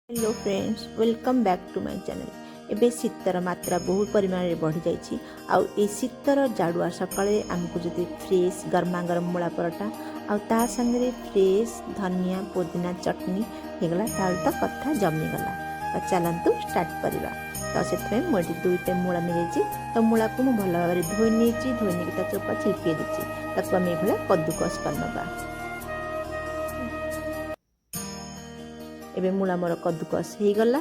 Hello friends, welcome back to my channel. एबे शीतर मात्रा बहुत परिमाण में बढ़ी जाइए। आउ ए शीतर जाड़ुआ सकाळे आमको जदि फ्रेश गरमा गरम मूला परोटा आउ ता संगे फ्रेश धनिया पुदीना चटनी होगला ताल तो कथा जमीगला। तो चलतु स्टार्ट करवा। तो से मुझे दुईटे मूला मिली। तो मूला को मुझे भल भाव धोई नहीं धोई चोपा छिलके देती आम ये कद्दूकस करनवा। एबे मूला मोर कद्दूकस हो गला।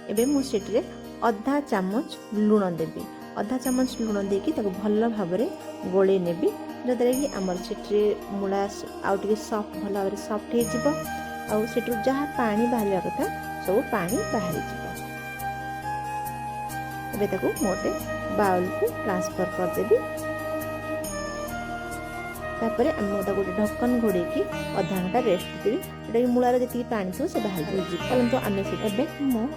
एबे मुझे अधा चामच लुण देवी। अधा चामच लुण देकी भल भाव गोले नेबी जद्वारा कि आमर से मूला आउ सफ्ट भल भाव सफ्ट हो जहाँ पानी बाहर कथा सब पानी बाहरी एबे मोटे बाउल को ट्रांसफर करदेवी। तापर आम गोटे ढक्कन घोड़े अधा घंटा रेस्ट देवी। जोटा मूलार जी पानी थो से बाहर चलते आम से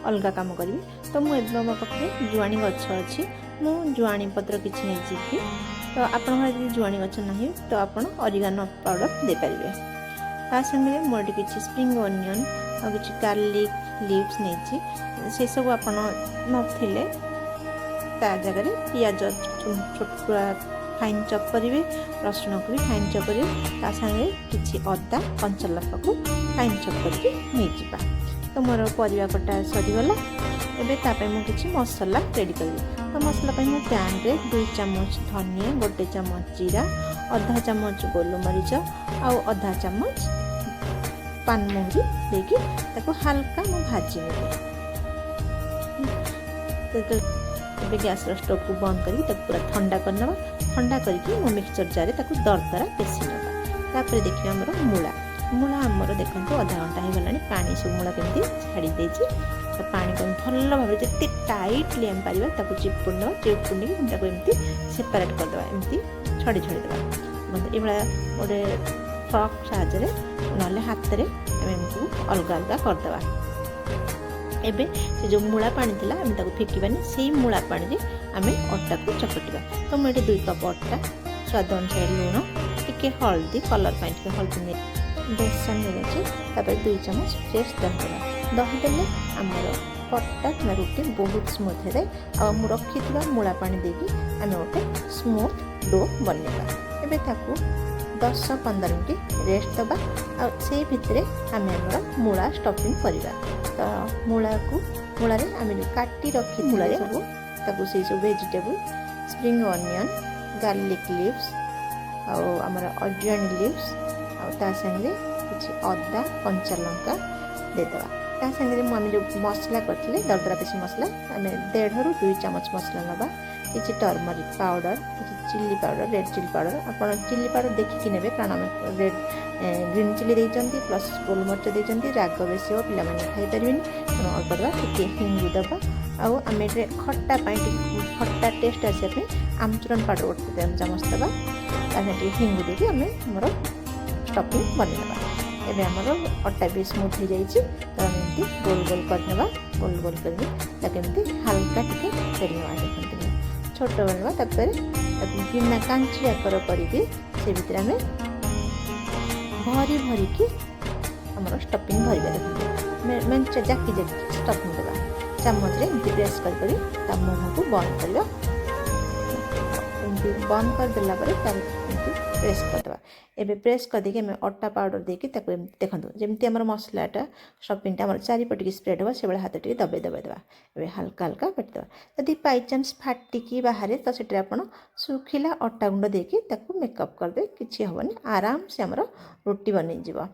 अलग कम करी। तो मुझे मो पाखे जुआणी गछ अच्छी जुआणी पत्र किसी नहीं जी। तो आप जुआणी गछ ना तो आप ऑरिगेनो पाउडर दे पारे। ता संगे मोटे किसी स्प्रिंग अनियन और किसी गार्लिक लीव्स नहीं से सब आप नथिले जगह पियाज छोट फाइन चॉप करेंगे। रसुण को भी फाइन चॉप करेंगे। सागे किसी अदा कंचा लଙ୍କା को फाइन चॉप करके नहीं। तो मोर परिवा कटा सरीगला। एबे तापे मु किसी मसला रेडी करी। तो मसला मु पैन रे 2 चामच धनिया 1 चामच जीरा आधा चामच गोलमरीच आउ आधा चामच पानमहुरी देकी ताको हल्का मु भाजी नेबे। तो गैस स्टोव को बंद करके पूरा ठंडा करना। ठंडा करके मो मिक्सचर जार दरदरा पेसी ना। देखिए आमर मूला मूला आमर देखो अधा घंटा हो गला। पानी सब मूला कमी छाड़ी देती। तो पानी को भल भाव जिते टाइटली आम पार चिपुड़ ना चिपुड़ी एमती सेपरेट करदे एमती छड़ी छड़ी देवा। ये गोटे फ्रक साहाଯ୍ୟରେ ना हाथ में एमती अलग अलग करदे। एबे से जो मूला पानी थिला आम ताको फेकिबानी से मूला पानी रे आमे अट्टा को चकटिबा। तो मुझे 2 कप अट्टा स्वाद अनुसार लुण टिके हल्दी कलर पाई हल्दी बेसन नहीं 2 चामच फ्रेश दही देवा। दही देले आमर पट्टा कि रुटी बहुत स्मूथ है। आ रखी मूला पानी देकी आम गोटे स्मूथ डो बनवा। एबे ताकू 10-15 मिनट रेस्ट दबा। से भितर आम मूला स्टफिंग करवा। तो मूला को मूला रे आम काटी रखी मूला रे सब से सब vegetable spring onion garlic leaves आमर ऑरिगेनो लीव्स ता संगे किसी अदा कंचा लଙ୍କା देदेवा। ता संगे आम जो मसला करते दरदरा पेशी मसला आम 1.5 ରୁ 2 चामच मसला नवा। किसी टर्मरिक पाउडर किसी chilli powder red chilli powder आप चिल्ली पाउडर देखिकी ने कारण आम रेड ग्रीन चिल्ली देती प्लस गोलमरिच देती राग बेसी हो पे खाईपारे अल्प दवा टे हिंगु दबा। आम खट्टा खट्टा टेस्ट आसापी आमचूरन पाउडर गोटे चामच दबा। हिंगु देकी आम मोर स्टफिंग बनवा। एबे आमर अट्टा भी स्मूथ हो जाइए। तो आम एमती गोल गोल करने गोल गोल करके हल्का टिके बेलवा देखते छोट बनवा। बिना कांची आकर करके से भितर आम भरी भरी की आमर स्टफिंग भरवा। देखते मेंचे जाकी जाकी स्टफिंग देवा। चामच रे एमती प्रेस कर मुँह को बंद करवा। बंद कर देला प्रेस करदे। एबे प्रेस कर देके हमें अट्टा पाउडर देके देखो जमी आम मसलाटा स्टफिंग आम चारिपटिक स्प्रेड हो से हाथ टे दबाई दबाई देवा। एबे हल्का हल्का काटिदेवा। यदि बाई चान्स फाटिकी बाहर तो से सुखिला अट्टा गुंड देके मेकअप करदे किसी हेनी आराम से आमर रोटी बन जा।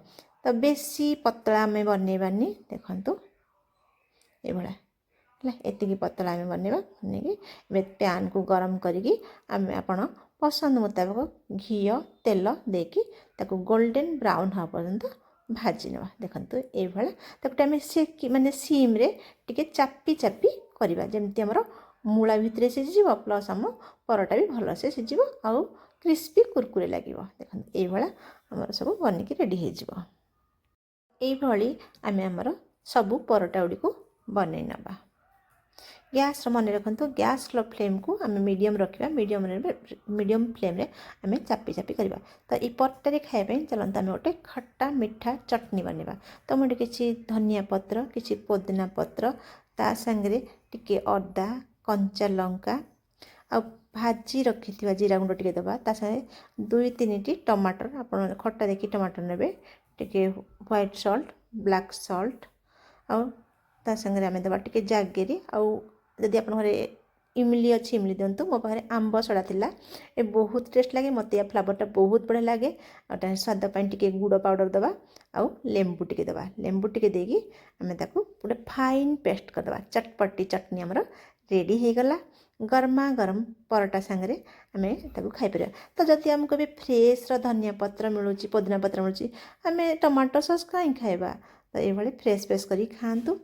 तो बेसी पतला आम बनैबानी देखु ये एतिकी पतला आम बनवा। बन पैन को गरम करी आम आपण पसंद मुताबिक घी तेल देकी ताको गोल्डन ब्राउन हाँ पर्यंत भाजी ना। देखो ये आम से माने सीम रे टिके चापी चापी करवा जमती आमर मूला भितर सीझी प्लस आम परोटा भी भल से सीझ आउ क्रिस्पी कुरकुरे लगे। देखो ये आमर सब बनिकी रेडी हो ये आम आमर सबू परोटा गुड़ी को बनई नवा। गैस मन रखु गैस फ्लेम को आम मीडियम रखा मीडियम फ्लेम रे आम चापी चापी करवा। तो ये परटारे खायापी चलते आम गोटे खट्टा मिठा चटनी बनवा। तो मुझे किसी धनिया पत्र किसी पुदीना पत्र ता सांगे टिके अदा कंचा लंका आ भाजी रखी जीरा गुंड टिके दबा ता साथे 2-3 टमाटर आप खट्टा देखी टमाटर नेबे टिके व्हाइट सॉल्ट ब्लैक सॉल्ट आ ता संगे आम देवा टिके जागेरी आउ जदि आप घरे इमली अच्छी इमली दिंतु। मो पाखे आंब सड़ा थिला ए बहुत टेस्ट लगे मत या फ्लेवरटा बहुत बढ़िया लगे। आ स्वाद टिके गुड़ पाउडर दबा आउ लेंबू टिके दबा लेंबू टिके देगी आम ताकू गोटे फाइन पेस्ट करदबा। चटपटी चटनी आमर रेडी हो गला गरमा गरम परोटा सांगे आम खाई पार। तो जदि आमको भी फ्रेश धनिया पत्र मिलूँ पुदीना पत्र मिलूँ आम टमाटो सॉस कहीं खाइबा। तो ये फ्रेश फ्रेश करी खातु।